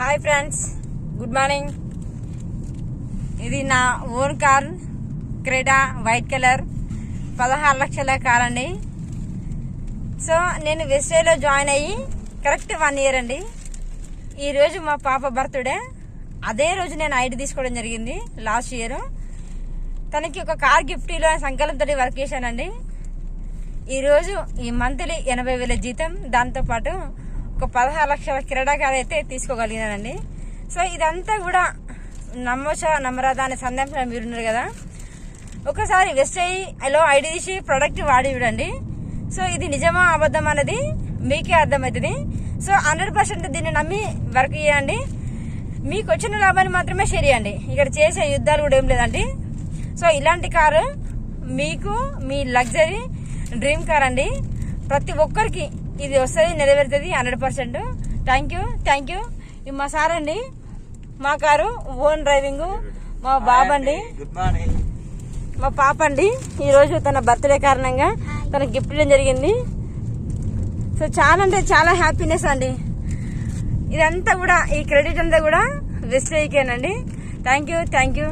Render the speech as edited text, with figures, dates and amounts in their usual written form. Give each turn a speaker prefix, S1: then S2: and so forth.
S1: Hi friends, good morning. ఇది నా own car, Creta white colour, 16 లక్షల కార్ అండి. సో నేను వెస్టేలో జాయిన్ అయ్యి కరెక్ట్ 1 year అండి. ఈరోజు మా పాప బర్త్డే. అదే రోజు నేను ఐడి తీసుకోవడం జరిగింది లాస్ట్ ఇయర్. తనకి ఒక కార్ గిఫ్టీలో సంకల్పంతో వర్క్ చేశానండి. ఈరోజు ఈ మంత్లీ 80,000 జీతం, దాంతోపాటు ఒక 16 లక్షల క్రెటా కార్ అయితే తీసుకోగలిగినానండి. సో ఇదంతా కూడా నమ్మోచా నమ్మరాదా అనే సందేహంలో మీరున్నారు కదా. ఒకసారి వెస్టేలో ఐడి తీసి ప్రొడక్ట్ వాడి చూడండి. సో ఇది నిజమా అబద్ధం అనేది మీకే అర్థమవుతుంది. సో 100% దీన్ని నమ్మి వర్క్ చేయండి. మీకు వచ్చిన లాభాన్ని మాత్రమే షేర్ చేయండి. ఇక్కడ చేసే యుద్ధాలు కూడా ఏం లేదండి. సో ఇలాంటి కారు మీకు మీ లగ్జరీ డ్రీమ్ కార్ అండి. ప్రతి ఒక్కరికి ఇది వస్తుంది, నెరవేరుతుంది 100%. Thank you. ఇది మా సార్ అండి, మా కారు ఓన్ డ్రైవింగ్. మా బాబు అండి, మా పాప అండి. ఈరోజు తన బర్త్డే కారణంగా తనకు గిఫ్ట్ ఇవ్వడం జరిగింది. సో చాలా అంటే చాలా హ్యాపీనెస్ అండి. ఇదంతా కూడా ఈ క్రెడిట్ అంతా కూడా వెస్టేకేనండి. Thank you.